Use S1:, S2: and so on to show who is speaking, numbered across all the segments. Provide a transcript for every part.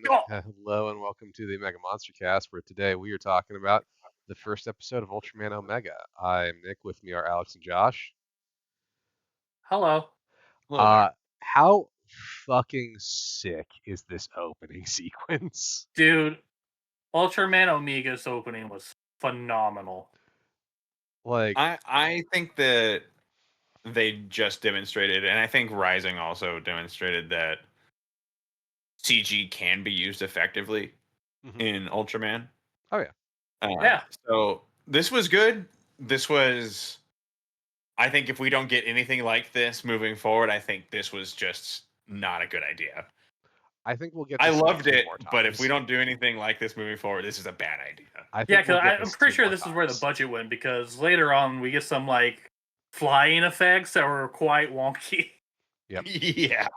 S1: everyone. Hello and welcome to the MegaMonsterCast, where today we are talking about the first episode of Ultraman Omega. I'm Nick. With me are Alex and Josh.
S2: Hello.
S3: Hello there.
S1: How fucking sick is this opening sequence?
S2: Dude, Ultraman Omega's opening was phenomenal.
S1: Like,
S3: I think that they just demonstrated, and I think Rising also demonstrated that CG can be used effectively in Ultraman.
S1: Oh yeah.
S2: Yeah.
S3: So this was good. This was, I think, if we don't get anything like this moving forward, I think this was just not a good idea.
S1: I think we'll get
S3: I
S1: this like
S3: loved
S1: two
S3: it,
S1: more times.
S3: but if we don't do anything like this moving forward, this is a bad idea.
S1: I think
S2: Yeah, because
S1: we'll get
S2: I'm
S1: this
S2: pretty
S1: two
S2: sure
S1: more
S2: this is where the
S1: times.
S2: budget went, because later on we get some like flying effects that were quite wonky.
S1: Yep.
S3: Yeah.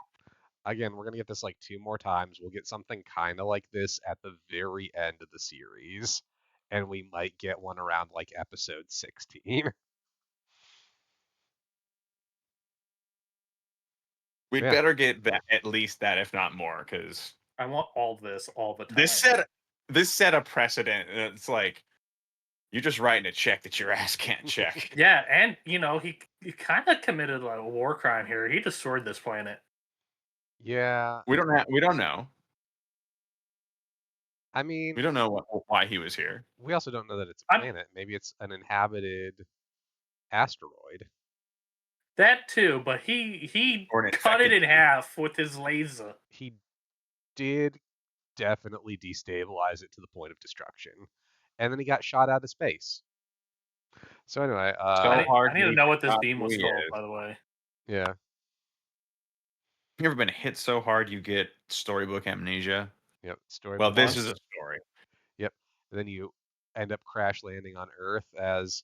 S1: Again, we're gonna get this like two more times. We'll get something kind of like this at the very end of the series, and we might get one around like episode 16.
S3: We'd
S1: Yeah.
S3: better get that, at least that, if not more, because
S2: I want all this all the time.
S3: this set a precedent. It's like you're just writing a check that your ass can't check.
S2: Yeah, and he kind of committed like a war crime here. He destroyed this planet.
S1: Yeah.
S3: We don't know.
S1: I mean,
S3: We don't know why he was here.
S1: we also don't know that it's a planet. Maybe it's an inhabited asteroid.
S2: That too, but he
S3: Or an
S2: cut it
S3: infected
S2: in half with his laser.
S1: He did definitely destabilize it to the point of destruction, and then he got shot out of space. So anyway,
S2: I need to know what this
S3: shot
S2: beam was
S3: who he
S2: called,
S3: is.
S2: by the way.
S1: yeah.
S3: You ever been hit so hard you get storybook amnesia?
S1: Yep. Story.
S3: Well, this is a story.
S1: Yep. And then you end up crash landing on Earth as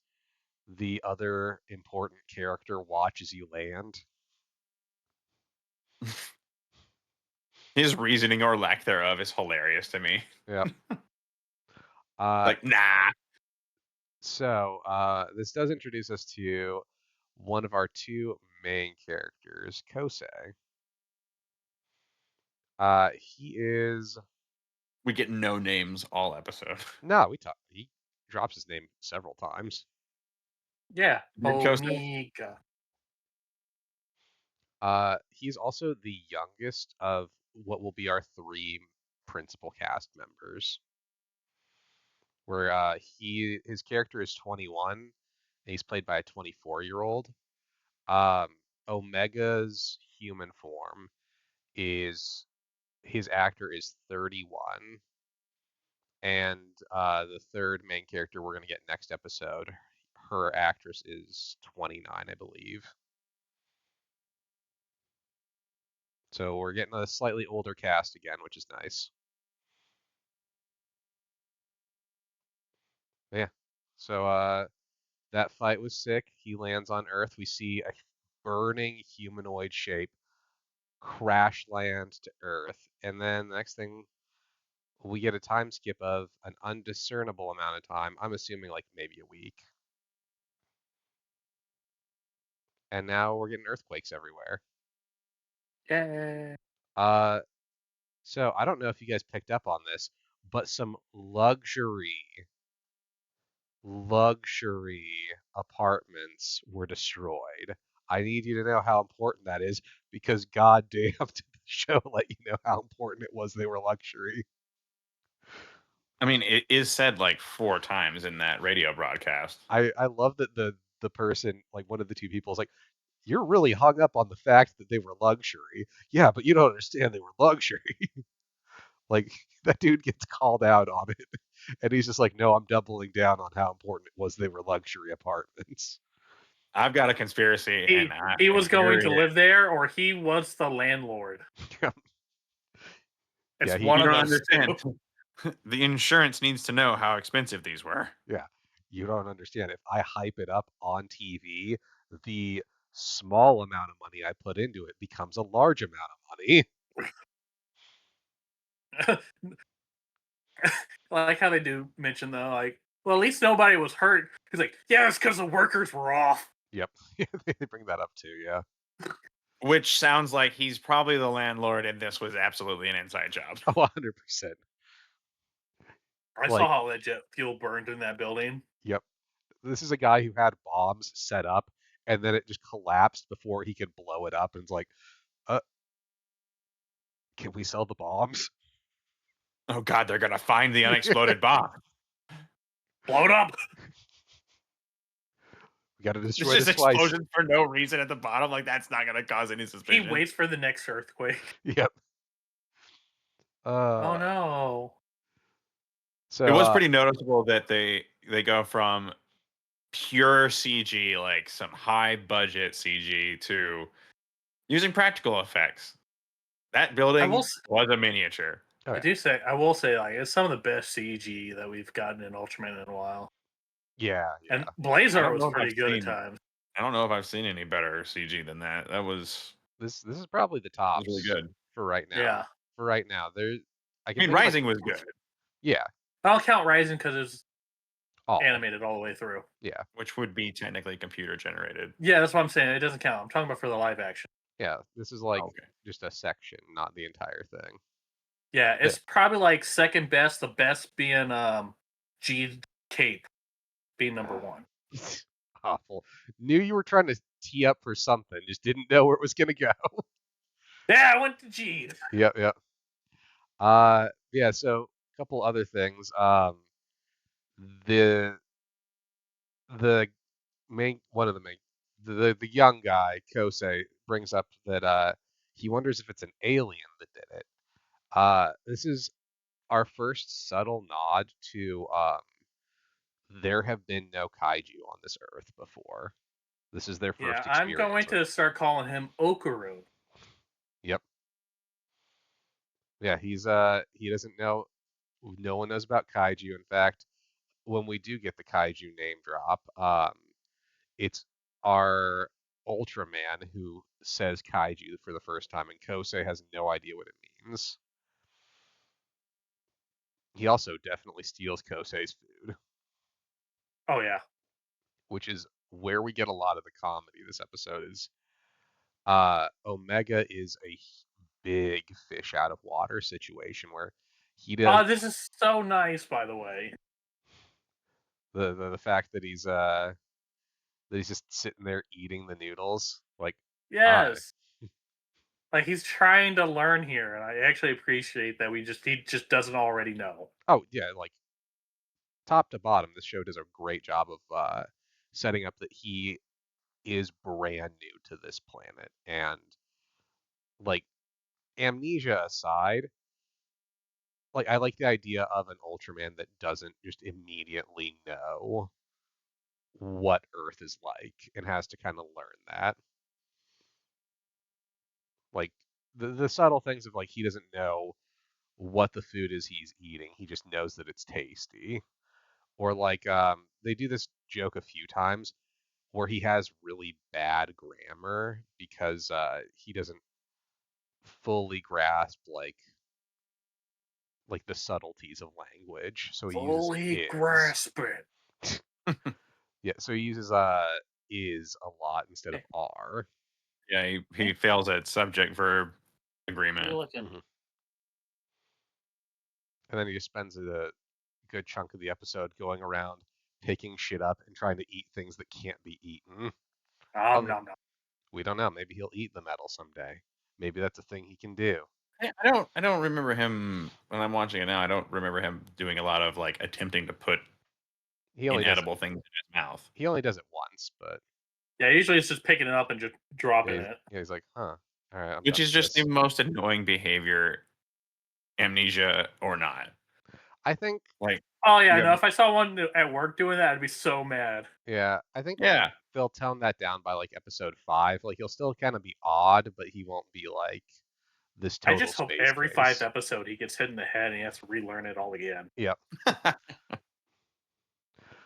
S1: the other important character watches you land.
S3: His reasoning or lack thereof is hilarious to me.
S1: Yep.
S3: Like, nah.
S1: So this does introduce us to one of our two main characters, Kosei. He is.
S3: We get no names all episode.
S1: No, he drops his name several times.
S2: Yeah,
S3: Kosei?
S2: Omega.
S1: He's also the youngest of what will be our three principal cast members. Where his character is 21, and he's played by a 24-year-old. Omega's human form is his actor is 31, and the third main character we're gonna get next episode, her actress is 29, I believe. So we're getting a slightly older cast again, which is nice. Yeah. So that fight was sick. He lands on Earth. We see a burning humanoid shape crash land to Earth, and then the next thing we get a time skip of an undiscernible amount of time. I'm assuming like maybe a week. And now we're getting earthquakes everywhere.
S2: Yeah.
S1: So I don't know if you guys picked up on this, but some luxury apartments were destroyed. I need you to know how important that is, because goddamn did the show let you know how important it was they were luxury.
S3: I mean, it is said like 4 times in that radio broadcast.
S1: I love that the person, like one of the two people, is like, you're really hung up on the fact that they were luxury. Yeah, but you don't understand they were luxury. Like, that dude gets called out on it, and he's just like, no, I'm doubling down on how important it was they were luxury apartments.
S3: I've got a conspiracy,
S2: He was going to live there, or he was the landlord. It's
S1: Yeah,
S2: one
S3: you
S2: of
S3: don't
S2: those
S3: understand.
S2: two.
S3: The insurance needs to know how expensive these were.
S1: Yeah, you don't understand. If I hype it up on TV, the small amount of money I put into it becomes a large amount of money.
S2: I like how they do mention though, like, well, at least nobody was hurt. He's like, yeah, it's because the workers were off.
S1: Yep, they bring that up too. Yeah.
S3: Which sounds like he's probably the landlord, and this was absolutely an inside job.
S1: Oh, 100%.
S2: I
S1: Like,
S2: saw how that jet fuel burned in that building.
S1: yep. This is a guy who had bombs set up, and then it just collapsed before he could blow it up. And it's like, uh, can we sell the bombs?
S3: Oh God, they're gonna find the unexploded bomb.
S2: Blow it up.
S1: We got to
S3: It's
S1: destroy
S3: just
S1: this twice.
S3: explosions for no reason at the bottom. Like that's not gonna cause any
S2: He
S3: suspicion.
S2: waits for the next earthquake.
S1: Yep.
S2: Oh no.
S1: So
S3: It was pretty noticeable that they go from pure CG, like some high budget CG, to using practical effects. That building was a miniature.
S1: Oh, yeah.
S2: I will say, like, it's some of the best CG that we've gotten in Ultraman in a while.
S1: Yeah.
S2: And
S3: I
S2: Blazar
S3: don't
S2: was
S3: know if
S2: pretty
S3: I've
S2: good at
S3: seen-
S2: times.
S3: I don't know if I've seen any better CG than that. That was
S1: This is probably the top
S3: really good.
S1: for right now.
S2: Yeah.
S1: For right now,
S3: I mean, Rising was good,
S1: Yeah.
S2: I'll count Rising because it's
S1: All.
S2: animated all the way through.
S1: Yeah.
S3: which would be technically computer generated.
S2: Yeah, that's what I'm saying. It doesn't count. I'm talking about for the live action.
S1: Yeah. This is like
S3: Okay.
S1: just a section, not the entire thing.
S2: Yeah, it's probably like second best. The best being G Cape being number one.
S1: Awful. Knew you were trying to tee up for something, just didn't know where it was gonna go.
S2: Yeah, I went to G.
S1: Yep. Yeah. So a couple other things. The one of the main the young guy Kosei brings up that he wonders if it's an alien that did it. This is our first subtle nod to there have been no kaiju on this earth before. This is their first
S2: Yeah,
S1: experience.
S2: I'm going to start calling him Okaru.
S1: Yep. Yeah, he doesn't know. No one knows about kaiju. In fact, when we do get the kaiju name drop, it's our Ultraman who says kaiju for the first time, and Kosei has no idea what it means. He also definitely steals Kosei's food,
S2: Oh yeah.
S1: which is where we get a lot of the comedy. This episode is Omega is a big fish out of water situation where he does
S2: This is so nice, by the way.
S1: the fact that he's just sitting there eating the noodles. Like,
S2: Yes. Like he's trying to learn here, and I actually appreciate that he just doesn't already know.
S1: oh yeah, like top to bottom, this show does a great job of setting up that he is brand new to this planet, and like amnesia aside, like I like the idea of an Ultraman that doesn't just immediately know what Earth is like and has to kind of learn that. Like the subtle things of like he doesn't know what the food is he's eating. He just knows that it's tasty. Or like they do this joke a few times where he has really bad grammar because he doesn't fully grasp like the subtleties of language. So he
S2: Fully
S1: uses
S2: grasp it.
S1: yeah, so he uses is a lot instead of are.
S3: Yeah, he fails at subject verb agreement.
S1: Mhm. And then he just spends a good chunk of the episode going around picking shit up and trying to eat things that can't be eaten.
S2: Nom nom nom.
S1: We don't know. Maybe he'll eat the metal someday. Maybe that's a thing he can do.
S3: I don't remember him when I'm watching it now. I don't remember him doing a lot of like attempting to put
S1: He only does
S3: inedible things in his mouth.
S1: He only does it once, but
S2: Yeah, usually it's just picking it up and just dropping it.
S1: yeah, he's like, huh. All right, I'm
S3: Which
S1: done
S3: is
S1: with
S3: just
S1: this.
S3: the most annoying behavior, amnesia or not.
S1: I think
S3: Like,
S2: Oh yeah,
S3: Yeah.
S2: no. If I saw one at work doing that, I'd be so mad.
S1: yeah, I think
S3: yeah,
S1: they'll tone that down by like episode 5. Like he'll still kind of be odd, but he won't be like this
S2: I
S1: total
S2: just hope
S1: space
S2: every
S1: case.
S2: 5th episode he gets hit in the head and he has to relearn it all again.
S1: Yep,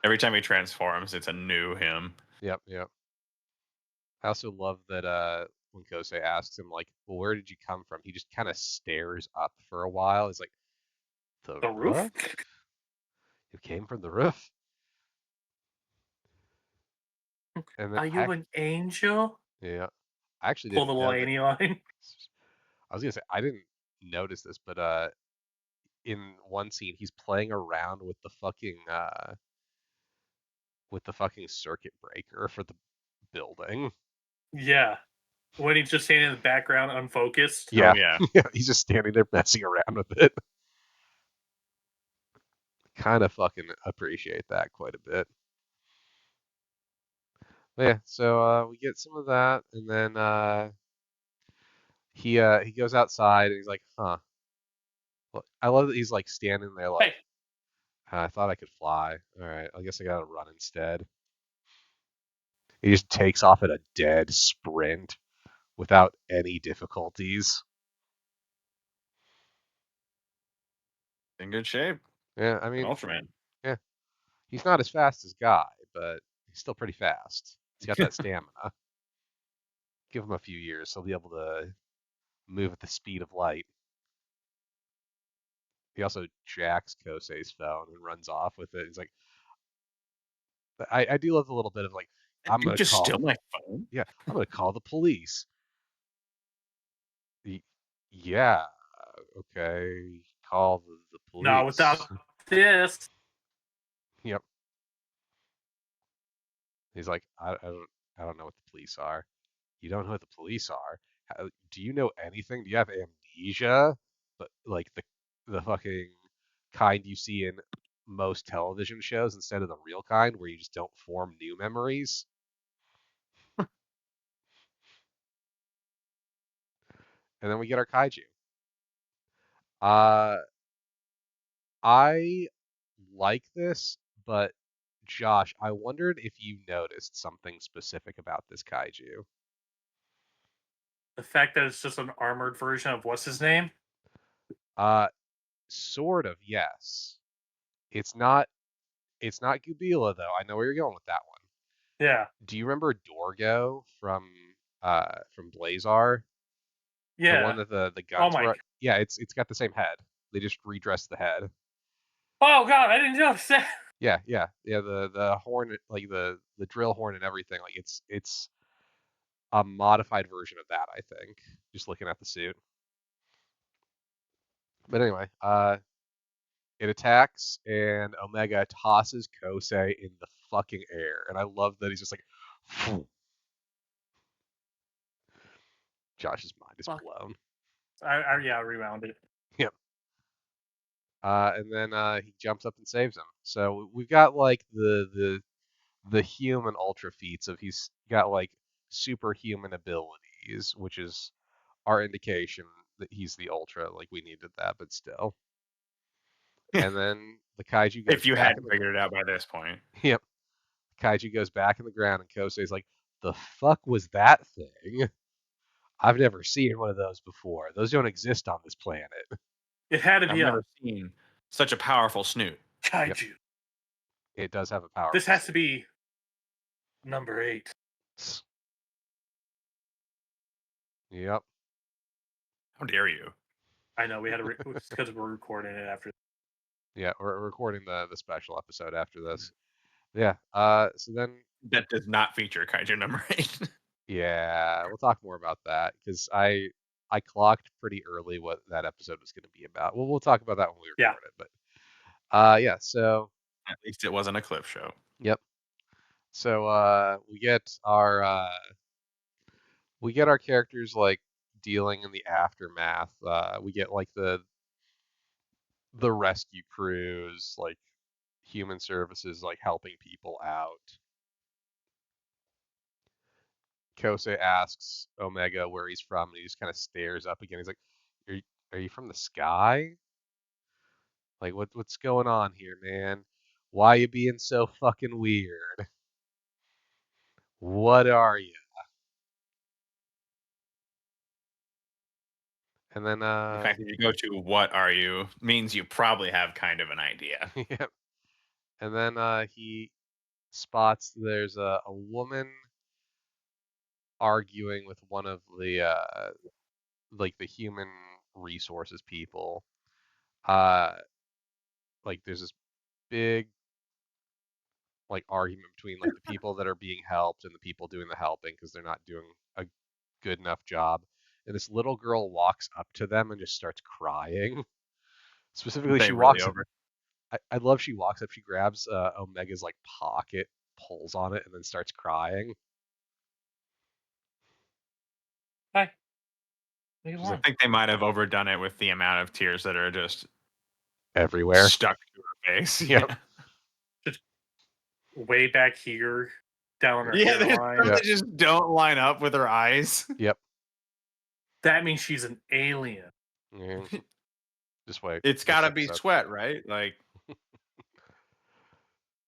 S3: every time he transforms, it's a new him.
S1: yep. I also love that when Kosei asks him like, "Well, where did you come from?" He just kind of stares up for a while. He's like,
S2: The roof?
S1: You came from the roof?" And then
S2: Are you an angel?
S1: yeah. I actually
S2: Pull
S1: didn't
S2: the little
S1: know that.
S2: Annie line.
S1: I was gonna say I didn't notice this, but in one scene he's playing around with the fucking circuit breaker for the building.
S2: Yeah. When he's just standing in the background, unfocused.
S1: Yeah,
S3: Oh yeah.
S1: yeah, he's just standing there messing around with it. Kind of fucking appreciate that quite a bit. But yeah, so we get some of that, and then he goes outside and he's like, huh. Well, I love that he's like standing there like,
S2: Hey,
S1: I thought I could fly. All right, I guess I gotta run instead. He just takes off at a dead sprint without any difficulties.
S3: In good shape.
S1: Yeah, I
S3: An
S1: mean,
S3: Ultraman.
S1: yeah, he's not as fast as Guy, but he's still pretty fast. He's got that stamina. Give him a few years, he'll be able to move at the speed of light. He also jacks Kosei's phone and runs off with it. He's like, I do love the little bit of like,
S3: Did
S1: I'm
S3: you
S1: gonna
S3: just
S1: call,
S3: steal my phone?
S1: yeah, I'm gonna call the police. Y- Yeah, okay, call the
S2: no,
S1: police.
S2: without this.
S1: Yep. He's like, I don't know what the police are. You don't know what the police are? Do you know anything? Do you have amnesia? But like the fucking kind you see in most television shows instead of the real kind where you just don't form new memories. And then we get our kaiju. Uh, I like this, but Josh, I wondered if you noticed something specific about this kaiju.
S2: The fact that it's just an armored version of what's his name?
S1: Uh, sort of, yes. It's not Gubila though. I know where you're going with that one.
S2: Yeah.
S1: Do you remember Dorgo from Blazar? The one
S2: Yeah.
S1: that the
S2: Oh
S1: guns
S2: my.
S1: were. Yeah, it's got the same head. They just redressed the head.
S2: Oh god, I didn't notice that.
S1: Yeah, yeah, yeah. The horn, like the drill horn and everything, like it's a modified version of that, I think. Just looking at the suit. But anyway, it attacks and Omega tosses Kosei in the fucking air, and I love that he's just like, phew. Josh's mind is
S2: Fuck.
S1: blown.
S2: Yeah, I rewound it.
S1: Yep. And then he jumps up and saves him. So we've got like the human ultra feats of he's got like superhuman abilities, which is our indication that he's the ultra. Like we needed that, but still. And then the kaiju goes
S3: If you
S1: back in
S3: hadn't
S1: the
S3: figured it out by this point.
S1: yep. Kaiju goes back in the ground, and Kosei's like, "The fuck was that thing? I've never seen one of those before. Those don't exist on this planet."
S2: It had to
S3: I've
S2: be
S3: never
S2: a
S3: seen such a powerful snoot.
S1: Yep.
S2: kaiju.
S1: It does have a power.
S2: This has to be number 8.
S1: Yep.
S3: How dare you?
S2: I know we had to because we're recording it after.
S1: Yeah, we're recording the special episode after this. Yeah. So then,
S3: That does not feature kaiju number 8.
S1: yeah, we'll talk more about that because I clocked pretty early what that episode was going to be about. We'll talk about that when we
S2: Yeah.
S1: record it. Yeah. So
S3: At least it wasn't a clip show.
S1: yep. So we get our characters like dealing in the aftermath. We get like the rescue crews, like human services, like helping people out. Kosei asks Omega where he's from, and he just kind of stares up again. He's like, are you from the sky? Like, what's going on here, man? Why you being so fucking weird? What are you?" And then,
S3: The fact that you go to "What are you?" means you probably have kind of an idea.
S1: yep. And then he spots there's a woman arguing with one of the like the human resources people. Uh, like there's this big like argument between like the people that are being helped and the people doing the helping because they're not doing a good enough job. And this little girl walks up to them and just starts crying. Specifically,
S3: They
S1: she
S3: really
S1: walks.
S3: over.
S1: I love she walks up, she grabs Omega's like pocket, pulls on it, and then starts crying.
S2: Hi.
S3: I think they might have overdone it with the amount of tears that are just
S1: Everywhere.
S3: stuck to her face.
S1: Yep.
S3: Yeah.
S2: Just way back here, down her
S3: Yeah, there's
S2: hairline.
S3: some
S1: Yeah.
S3: that just don't line up with her eyes.
S1: Yep.
S2: That means she's an alien.
S1: Yeah. Just wait.
S3: It's
S1: next
S3: got to be
S1: episode.
S3: sweat, right? Like,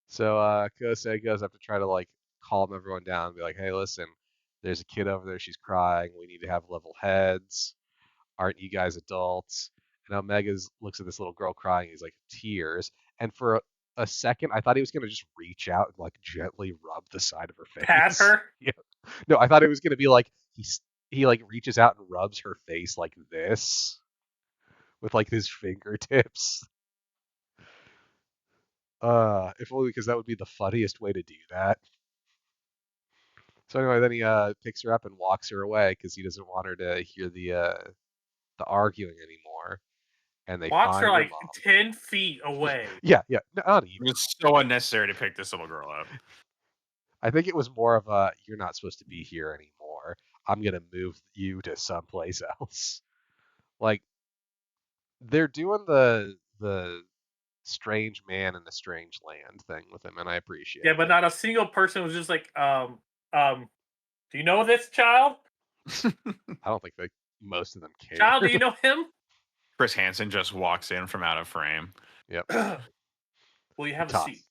S1: So Kosei goes up to try to like calm everyone down and be like, hey, listen, there's a kid over there, she's crying. We need to have level heads. Aren't you guys adults? And Omega looks at this little girl crying. He's like, tears. And for a second, I thought he was gonna just reach out and like gently rub the side of her face.
S2: Pat her?
S1: Yeah. No, I thought it was gonna be like he like reaches out and rubs her face like this with like his fingertips. If only because that would be the funniest way to do that. So anyway, then he picks her up and walks her away because he doesn't want her to hear the arguing anymore. And they
S2: Walks
S1: find
S2: her like
S1: mom.
S2: 10 feet away.
S1: Yeah, not even.
S3: it was so unnecessary to pick this little girl up.
S1: I think it was more of a you're not supposed to be here anymore. I'm gonna move you to someplace else. Like they're doing the strange man in the strange land thing with him, and I appreciate
S2: Yeah, but
S1: it.
S2: not a single person was just like, do you know this child?
S1: I don't think most of them care.
S2: Child, do you know him?
S3: Chris Hansen just walks in from out of frame.
S1: Yep.
S2: Well, you have a
S1: Toss.
S2: seat.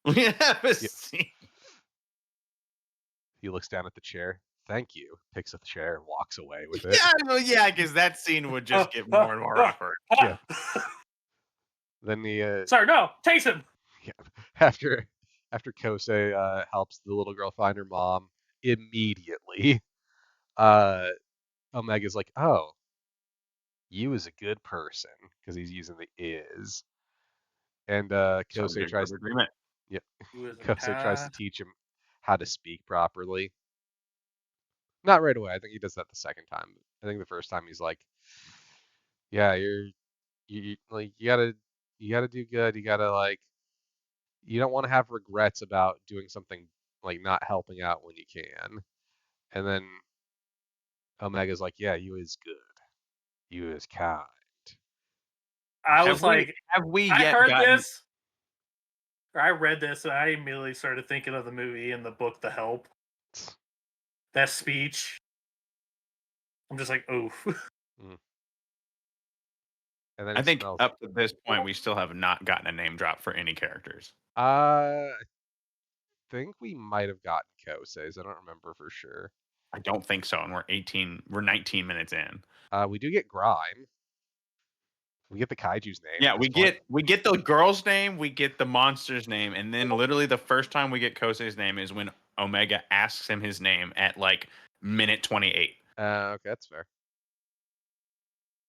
S3: We have a
S1: Yep.
S3: scene.
S1: He looks down at the chair. Thank you. Picks up the chair and walks away with it.
S3: Yeah, because that scene would just get more and more awkward.
S1: Yeah. Then the
S2: Sir, no, chase him.
S1: after Kosei helps the little girl find her mom, immediately Omega's like, oh, you is a good person, because he's using the is. And Kosei tries to
S3: agreement.
S1: Yep.
S2: He was a
S1: Kosei tries to
S2: pad.
S1: teach him how to speak properly. Not right away. I think he does that the second time. I think the first time he's like, yeah, you like you gotta do good. You gotta like you don't want to have regrets about doing something like not helping out when you can. And then Omega's like, yeah, you is good. You is kind.
S2: I was like,
S3: have we
S2: I
S3: yet
S2: heard
S3: gotten
S2: this, or I read this, and I immediately started thinking of the movie and the book, The Help. That speech. I'm just like, oof.
S1: And then
S3: I
S1: he
S3: think
S1: smells.
S3: up to this point we still have not gotten a name drop for any characters.
S1: I think we might have gotten Kosei's. I don't remember for sure.
S3: I don't think so, and we're 19 minutes in.
S1: We do get Grime. We get the kaiju's name.
S3: Yeah,
S1: at
S3: we
S1: this point.
S3: get the girl's name, we get the monster's name, and then literally the first time we get Kosei's name is when Omega asks him his name at like minute 28.
S1: Okay, that's fair.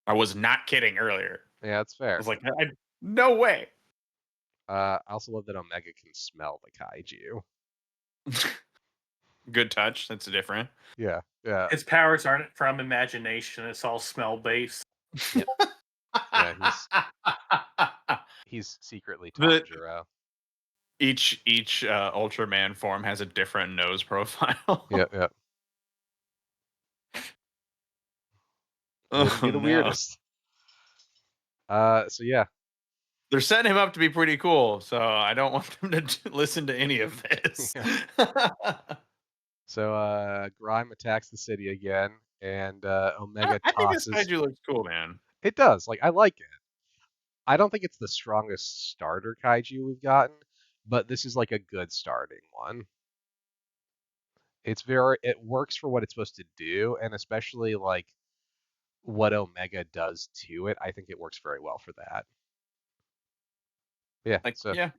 S3: I was not kidding earlier.
S1: Yeah, that's
S3: I
S1: fair.
S3: was like, no way.
S1: I also love that Omega can smell the kaiju.
S3: Good touch. That's different.
S1: Yeah.
S2: His powers aren't from imagination. It's all smell based.
S1: Yeah, he's secretly Tanjiro.
S3: Each Ultraman form has a different nose profile.
S1: Yep.
S3: Oh,
S1: Be the
S3: no.
S1: weirdest. So yeah.
S3: They're setting him up to be pretty cool, so I don't want them to listen to any of this.
S1: So Grime attacks the city again, and Omega
S3: I think this
S1: tosses.
S3: kaiju looks cool, man.
S1: It does. Like I like it. I don't think it's the strongest starter kaiju we've gotten, but this is like a good starting one. It works for what it's supposed to do, and especially like what Omega does to it. I think it works very well for that. Yeah.
S3: Yeah,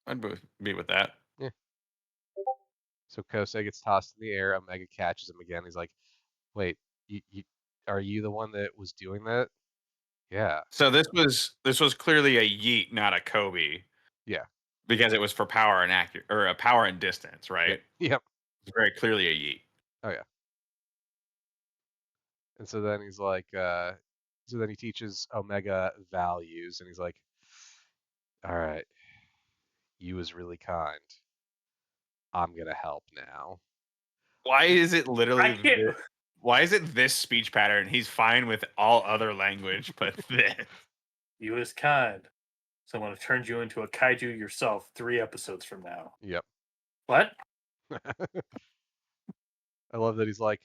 S3: I'd be with that.
S1: Yeah. So Kosei gets tossed in the air. Omega catches him again. He's like, "Wait, you are you the one that was doing that?" Yeah.
S3: So this was clearly a yeet, not a Kobe.
S1: Yeah.
S3: Because it was for power and power and distance, right?
S1: Yep.
S3: It's very clearly a yeet.
S1: Oh yeah. And so then he's like, so then he teaches Omega values, and he's like, all right, you was really kind. I'm gonna help now.
S3: Why is it
S2: I
S3: literally
S2: can't.
S3: why is it this speech pattern? He's fine with all other language, but this.
S2: You was kind. So I'm going to turn you into a kaiju yourself 3 episodes from now.
S1: Yep.
S2: What?
S1: I love that he's like,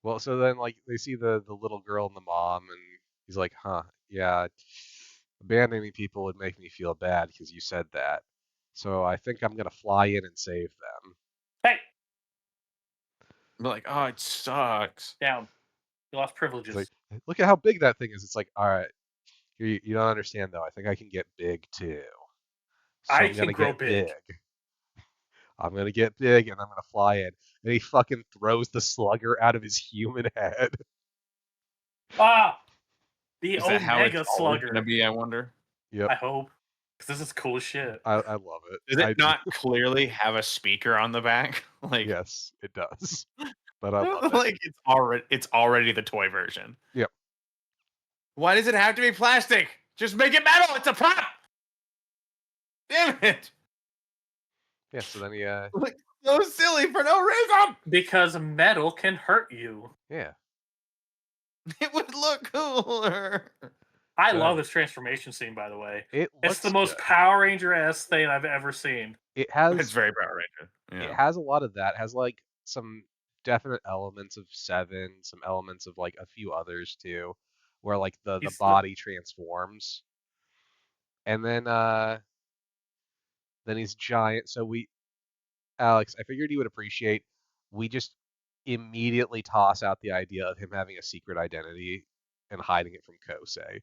S1: Well, so then like they see the little girl and the mom, and he's like, huh, yeah, abandoning people would make me feel bad because you said that. So I think I'm gonna fly in and save them.
S2: Hey,
S3: We're like, oh, it sucks.
S2: down. You lost
S1: It's
S2: privileges.
S1: like, look at how big that thing is. It's like, all right, you don't understand though. I think I can get big too. So
S2: I
S1: I'm
S2: can
S1: gonna
S2: grow
S1: get
S2: big.
S1: I'm gonna get big and I'm gonna fly in. And he fucking throws the slugger out of his human head.
S2: Ah! The
S3: Is that how it's
S2: Omega
S3: always
S2: Slugger.
S3: gonna be? I wonder.
S1: Yep.
S2: I hope. Because this is cool as shit.
S1: I love it.
S3: Does
S1: I
S3: it not clearly have a speaker on the back? Like,
S1: yes, it does. But I love it.
S3: like it's already the toy version.
S1: Yep.
S3: Why does it have to be plastic? Just make it metal. It's a prop. Damn it!
S1: Yeah. So then he
S3: Like, so silly for no reason.
S2: Because metal can hurt you.
S1: yeah.
S3: It would look cooler.
S2: I
S1: Good.
S2: love this transformation scene, by the way.
S1: It
S2: It's
S1: looks
S2: the most
S1: good.
S2: Power Ranger-esque thing I've ever seen.
S1: It
S3: It's
S1: has
S3: very Power Ranger.
S1: it
S3: Yeah.
S1: has a lot of that. It has like some definite elements of Seven, some elements of like a few others too, where like the
S2: He's the-
S1: body transforms. And then he's giant. So Alex, I figured you would appreciate we just immediately toss out the idea of him having a secret identity and hiding it from Kosei.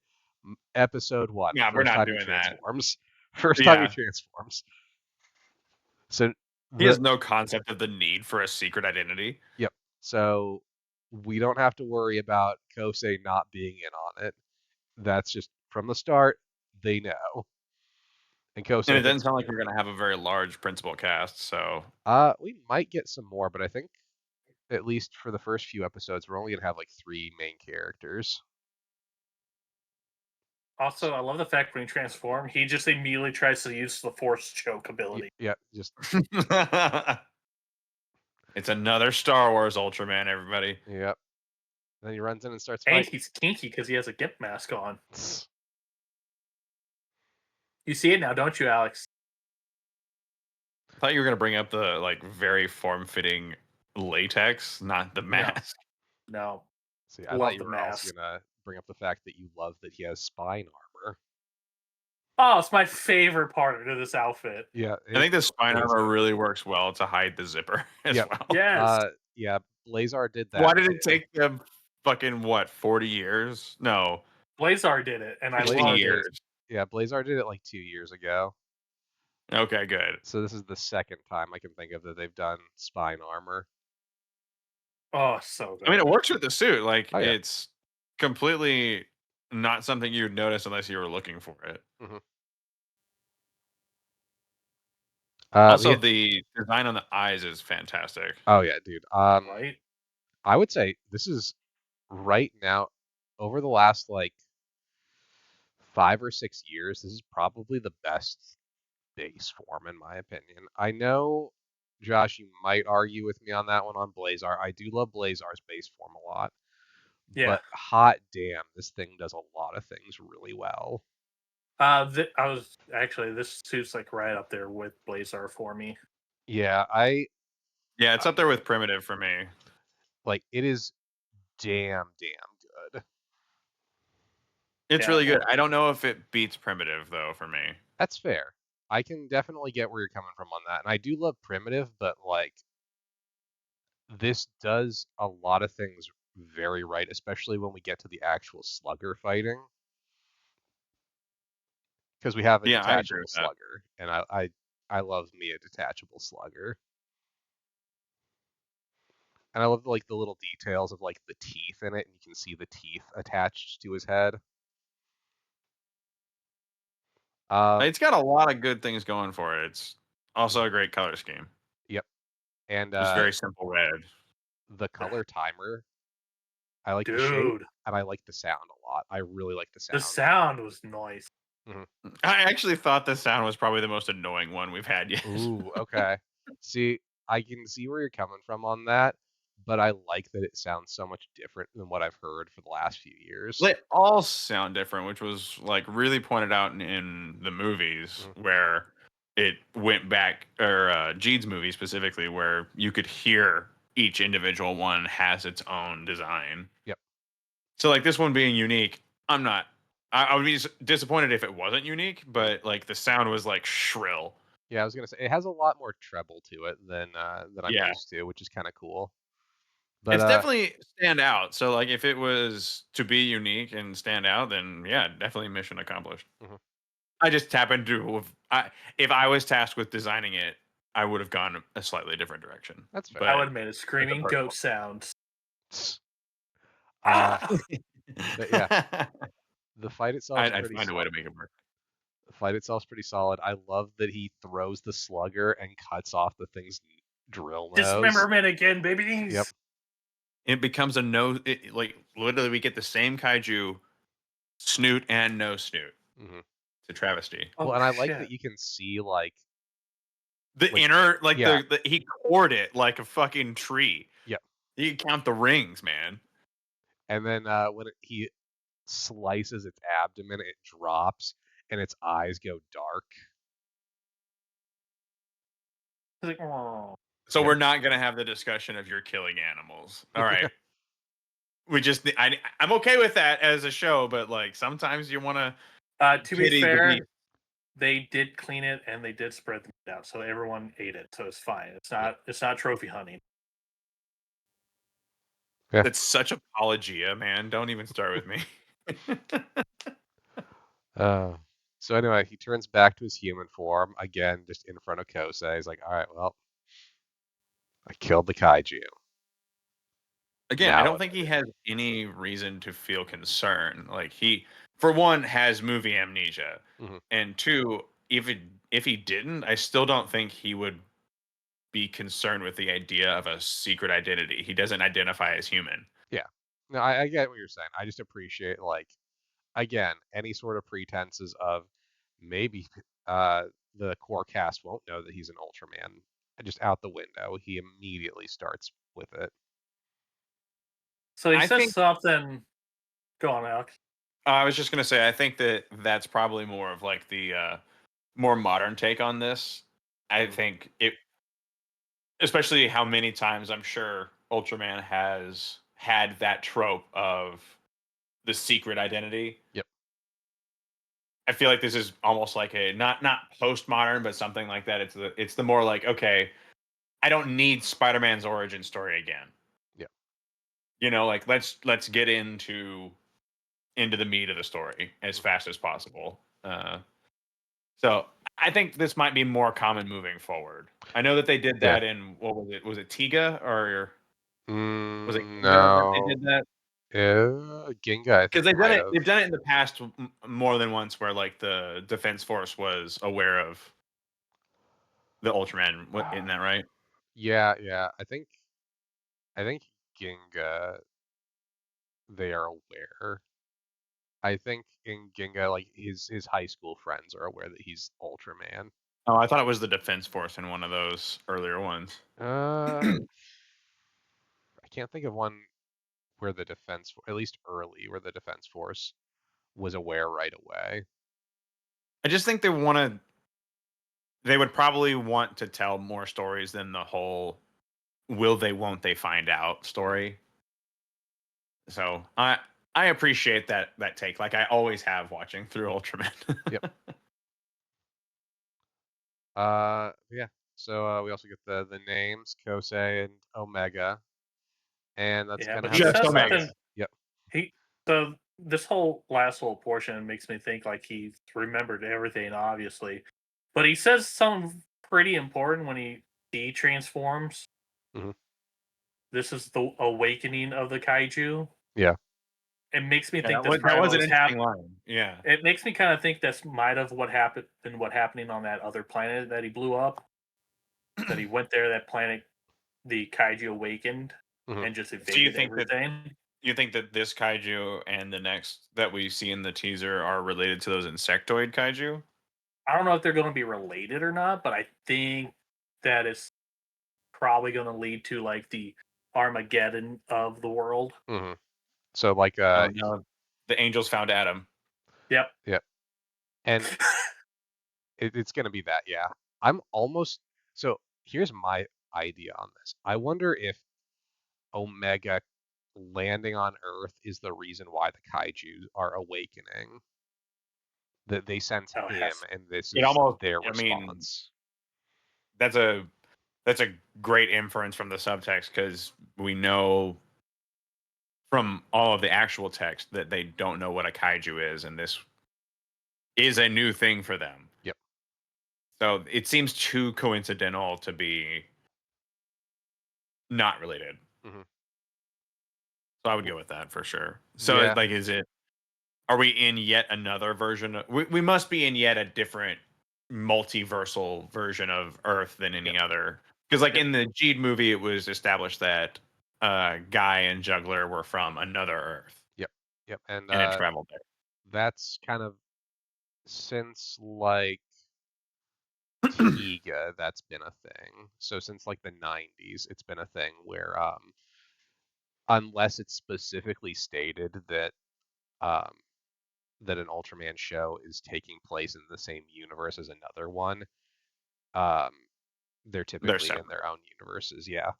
S1: Episode 1,
S3: Yeah, we're
S1: first
S3: not
S1: time he
S3: doing that.
S1: transforms. First time he
S3: Yeah.
S1: transforms. So
S3: He has no concept of the need for a secret identity.
S1: Yep. So we don't have to worry about Kosei not being in on it. That's just from the start, they know. And
S3: And
S1: Kosei
S3: it doesn't
S1: thinks,
S3: sound like we're gonna have a very large principal cast, so
S1: we might get some more, but I think at least for the first few episodes, we're only gonna have like 3 main characters.
S2: Also, I love the fact when he transforms, he just immediately tries to use the Force choke ability.
S1: Yeah, just
S3: it's another Star Wars Ultraman, everybody.
S1: yep. Then he runs in and starts
S2: And
S1: fighting.
S2: he's kinky because he has a Gimp mask on. You see it now, don't you, Alex?
S3: I thought you were gonna bring up the like very form-fitting latex, not the mask.
S2: No.
S1: See, I
S2: Love
S1: thought you
S2: the
S1: were also
S2: mask.
S1: gonna bring up the fact that you love that he has spine armor.
S2: Oh, it's my favorite part of this outfit.
S1: Yeah,
S3: I think the spine
S1: it is
S3: armor
S1: good.
S3: really works well to hide the zipper as
S1: Yep.
S3: well.
S2: Yes.
S1: Yeah, Blazar did that.
S3: Why did it
S1: too.
S3: take them fucking what 40 years? No,
S2: Blazar did it, and I
S3: 50
S2: loved it.
S3: years.
S1: Yeah, Blazar did it like 2 years ago.
S3: Okay, good.
S1: So this is the second time I can think of that they've done spine armor.
S2: Oh, so good.
S3: I mean, it works with the suit. Like,
S1: Oh, yeah.
S3: it's completely not something you would notice unless you were looking for it.
S1: Mm-hmm.
S3: Also, the design on the eyes is fantastic.
S1: Oh yeah, dude.
S2: Right?
S1: I would say this is right now over the last like 5 or 6 years. This is probably the best base form in my opinion. I know, Josh, you might argue with me on that one on Blazar. I do love Blazar's base form a lot.
S2: Yeah.
S1: But hot damn, this thing does a lot of things really well.
S2: This suit's like right up there with Blazar for me.
S1: Yeah,
S3: Yeah, it's up there with Primitive for me.
S1: like it is damn good.
S3: It's really good. I don't know if it beats Primitive though for me.
S1: That's fair. I can definitely get where you're coming from on that. And I do love Primitive, but like this does a lot of things very right, especially when we get to the actual slugger fighting. Because we have a
S3: Yeah, I agree
S1: detachable
S3: with that.
S1: slugger, and I love me a detachable slugger. And I love like the little details of like the teeth in it, and you can see the teeth attached to his head.
S3: It's got a lot of good things going for it. It's also a great color scheme.
S1: Yep. And
S3: Just very simple red.
S1: the color timer. I like the shape,
S2: Dude,
S1: and I like the sound a lot. I really like the
S2: the
S1: sound.
S2: sound was nice.
S3: I actually thought the sound was probably the most annoying one we've had yet.
S1: Ooh, okay. See, I can see where you're coming from on that, but I like that it sounds so much different than what I've heard for the last few years.
S3: They all sound different, which was like really pointed out in the movies where it went back, or Jeed's movie specifically, where you could hear each individual one has its own design.
S1: Yep.
S3: So like this one being unique, I'm not. I would be disappointed if it wasn't unique, but like the sound was like shrill.
S1: Yeah, I was gonna say it has a lot more treble to it than I'm
S3: Yeah.
S1: used to, which is kind of cool. But
S3: It's definitely stand out. So like if it was to be unique and stand out, then yeah, definitely mission accomplished.
S1: Mhm.
S3: I just happened to if I was tasked with designing it, I would have gone a slightly different direction.
S1: that's fair.
S2: I
S3: But
S2: would have made a screaming goat sound.
S1: But yeah, the fight itself is
S3: I'd
S1: pretty
S3: find a way
S1: solid.
S3: to make it work.
S1: The fight itself's pretty solid. I love that he throws the slugger and cuts off the thing's drill nose.
S2: Dismemberment again, baby.
S1: Yep.
S3: It becomes a like literally we get the same kaiju snoot and no snoot.
S1: Mm-hmm.
S3: It's a travesty.
S1: Well, and I like that you can see like
S3: the inner, like
S1: yeah.
S3: the he cored it like a fucking tree.
S1: Yep.
S3: You can count the rings, man.
S1: And then when he slices its abdomen, it drops and its eyes go dark.
S2: Like, oh.
S3: So we're not gonna have the discussion of you're killing animals. All right. We just I'm okay with that as a show, but like sometimes you want
S2: to be fair, they did clean it and they did spread the meat out, so everyone ate it, so it's fine. It's not trophy hunting.
S1: Yeah.
S3: That's such apologia, man. Don't even start with me.
S1: So anyway, he turns back to his human form again, just in front of Kosei. He's like, "All right, well, I killed the kaiju."
S3: Again,
S1: Now
S3: I don't think he has any reason to feel concern. Like he, for one, has movie amnesia, and two, if he didn't, I still don't think he would be concerned with the idea of a secret identity. He doesn't identify as human.
S1: Yeah. No, I get what you're saying. I just appreciate, like, again, any sort of pretenses of maybe the core cast won't know that he's an Ultraman. Just out the window. He immediately starts with it.
S2: So he says something. Go on, Alex.
S3: I was just gonna say, I think that's probably more of like the more modern take on this. I think it, especially how many times I'm sure Ultraman has had that trope of the secret identity.
S1: Yep.
S3: I feel like this is almost like a not postmodern, but something like that. It's the more like, okay, I don't need Spider-Man's origin story again.
S1: Yeah.
S3: You know, like let's get into the meat of the story as fast as possible. So I think this might be more common moving forward. I know that they did that in, what was it? Was it Tiga or was it Ginga
S1: no?
S3: That they did that?
S1: Ginga.
S3: Because they've done it. They've done it in the past more than once, where like the Defense Force was aware of the Ultraman. Isn't that right?
S1: Yeah. I think Ginga, they are aware. I think in Ginga, like his high school friends are aware that he's Ultraman.
S3: Oh, I thought it was the Defense Force in one of those earlier ones.
S1: I can't think of one where the defense, at least early, where the Defense Force was aware right away.
S3: I just think they would probably want to tell more stories than the whole will they, won't they find out story. So I appreciate that take, like I always have watching through Ultraman.
S1: Yep. Yeah. So we also get the names Kosei and Omega, and that's kind of how
S2: just Omega.
S1: Yep.
S2: So this whole last little portion makes me think like he remembered everything, obviously, but he says something pretty important when he de-transforms. This is the awakening of the kaiju.
S1: Yeah.
S2: It makes me think
S3: that was an interesting line. Yeah.
S2: It makes me kind of think that's might have what happening on that other planet that he blew up. That he went there, that planet, the kaiju awakened. and just
S3: So you
S2: invaded
S3: think that
S2: everything.
S3: this kaiju and the next that we see in the teaser are related to those insectoid kaiju?
S2: I don't know if they're going to be related or not, but I think that is probably going to lead to like the Armageddon of the world.
S1: Mm-hmm. So like
S3: Oh no, the angels found Adam.
S2: Yep.
S1: and it's gonna be that, yeah. I'm almost so here's my idea on this. I wonder if Omega landing on Earth is the reason why the kaiju are awakening. That they sense
S2: Oh,
S1: him
S2: yes.
S1: and this
S3: It
S1: is
S3: almost.
S1: their
S3: I mean,
S1: response.
S3: that's a great inference from the subtext because we know from all of the actual text that they don't know what a kaiju is, and this is a new thing for them.
S1: Yep.
S3: So it seems too coincidental to be not related.
S1: Hmm.
S3: So I would go with that for sure. So
S1: Yeah.
S3: like, is it? Are we in yet another version? We must be in yet a different multiversal version of Earth than any
S1: Yep.
S3: other. Because like
S2: Yep.
S3: in the Jeed movie, it was established that Guy and Juggler were from another Earth
S1: Yep. And
S3: and had traveled there.
S1: that's kind of since like Tiga, that's been a thing. So since like the 90s, it's been a thing where unless it's specifically stated that um that an Ultraman show is taking place in the same universe as another one, um they're
S3: They're
S1: typically in
S3: separate.
S1: their own universes, yeah.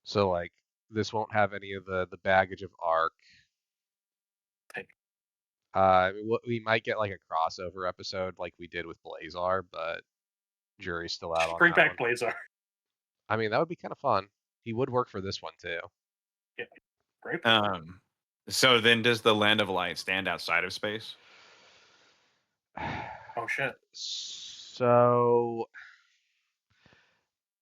S1: So like this won't have any of the baggage of Arc. We might get like a crossover episode like we did with Blazar, but jury's still out on
S2: Bring
S1: that one.
S2: back Blazar.
S1: I mean, that would be kind of fun. He would work for this one too.
S2: Yeah. Great.
S3: So then, does the Land of Light stand outside of space?
S2: Oh shit.
S1: So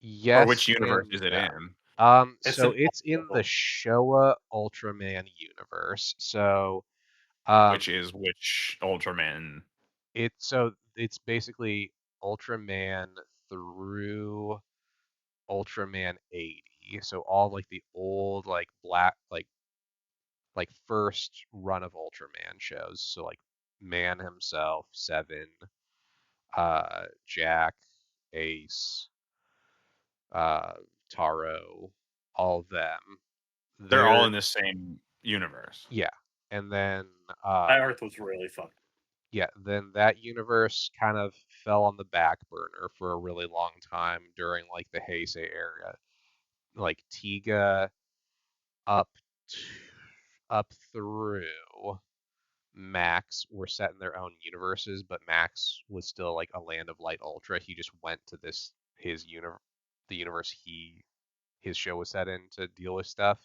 S3: Or which
S1: yes
S3: universe
S1: and
S3: is it
S1: no.
S3: in?
S2: It's
S1: So
S2: an
S1: it's in the Showa Ultraman universe. So um
S3: Which is which Ultraman?
S1: it's basically Ultraman through Ultraman 80. So all like the old like black like first run of Ultraman shows. So like Man himself, Seven, Jack, Ace, uh, Taro, all of them.
S3: They're all
S1: They're
S3: in the same universe.
S1: yeah, and then
S2: that Earth was really fun.
S1: yeah, then that universe kind of fell on the back burner for a really long time during like the Heisei era. Like Tiga up t- up through Max were set in their own universes, but Max was still like a Land of Light Ultra. He just went to the universe his show was set in to deal with stuff.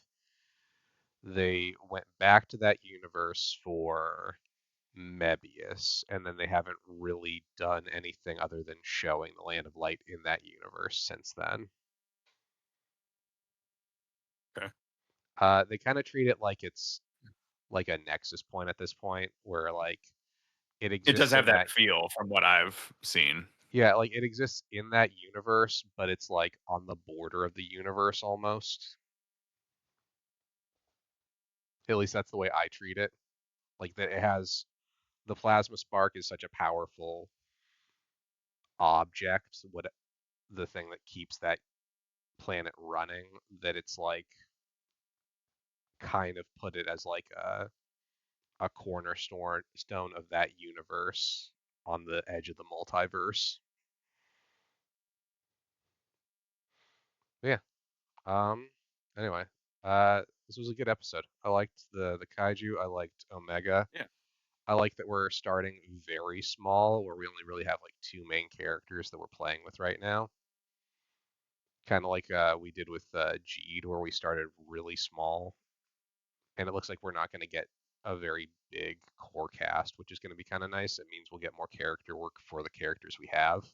S1: They went back to that universe for Mebius, and then they haven't really done anything other than showing the Land of Light in that universe since then.
S3: Okay.
S1: They kind of treat it like it's like a nexus point at this point, where like it
S3: It does
S1: exists
S3: have
S1: in
S3: that
S1: that
S3: feel from what I've seen.
S1: yeah, like it exists in that universe, but it's like on the border of the universe almost. At least that's the way I treat it. Like that it has the plasma spark is such a powerful object, what the thing that keeps that planet running, that it's like kind of put it as like a cornerstone stone of that universe on the edge of the multiverse. Yeah. Um. Anyway, this was a good episode. I liked the kaiju. I liked Omega.
S3: Yeah.
S1: I like that we're starting very small, where we only really have like two main characters that we're playing with right now. Kind of like we did with Jeed, where we started really small, and it looks like we're not going to get a very big core cast, which is going to be kind of nice. It means we'll get more character work for the characters we have.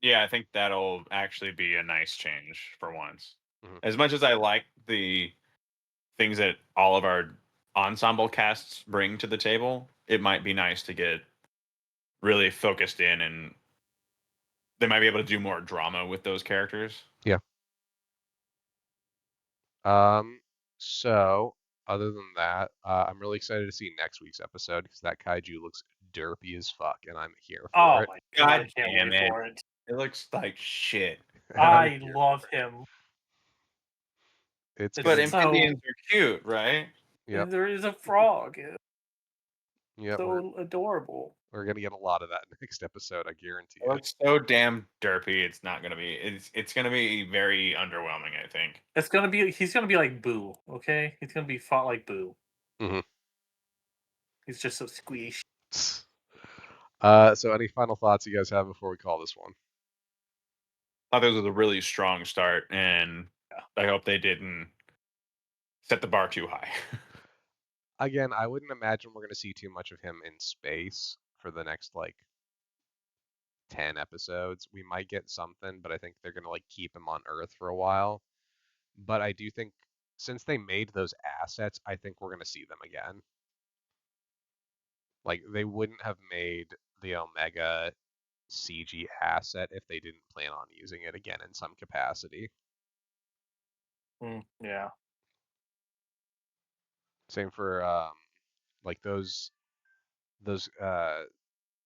S3: Yeah, I think that'll actually be a nice change for once.
S1: Hmm.
S3: As much as I like the things that all of our ensemble casts bring to the table, it might be nice to get really focused in and they might be able to do more drama with those characters.
S1: Yeah. So other than that, I'm really excited to see next week's episode because that kaiju looks derpy as fuck, and I'm here for
S2: Oh
S1: it.
S2: my god, I can't
S3: damn
S2: wait
S3: it.
S2: for it.
S3: It looks like shit.
S1: And I'm
S2: I
S1: here
S2: love
S1: for it.
S2: him.
S1: It's
S2: It's
S3: But
S1: gonna be.
S2: so-
S3: amphibians are cute, right?
S1: Yep.
S2: There is a frog. It's
S1: Yep.
S2: so adorable.
S1: We're gonna get a lot of that next episode, I guarantee
S3: It
S1: you.
S3: looks so damn derpy. It's not gonna be. It's gonna be very underwhelming. I think.
S2: He's gonna be like Boo, okay? He's gonna be fought like Boo.
S1: Mhm.
S2: He's just so squeaky.
S1: So any final thoughts you guys have before we call this one?
S3: I thought this was a really strong start, and I hope they didn't set the bar too high.
S1: Again, I wouldn't imagine we're gonna see too much of him in space for the next like 10 episodes. We might get something, but I think they're gonna like keep him on Earth for a while. But I do think since they made those assets, I think we're gonna see them again. Like they wouldn't have made the Omega CG asset if they didn't plan on using it again in some capacity.
S2: Yeah.
S1: Same for like those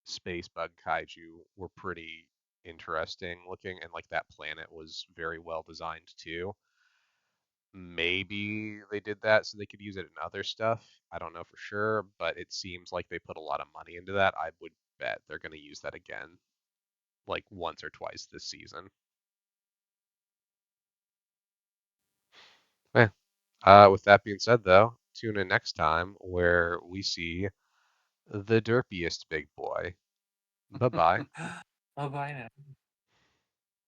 S1: space bug kaiju were pretty interesting looking, and like that planet was very well designed too. Maybe they did that so they could use it in other stuff. I don't know for sure, but it seems like they put a lot of money into that. I would bet they're going to use that again, like once or twice this season. Yeah. With that being said, though, tune in next time where we see the derpiest big boy. Bye bye.
S2: Bye bye now.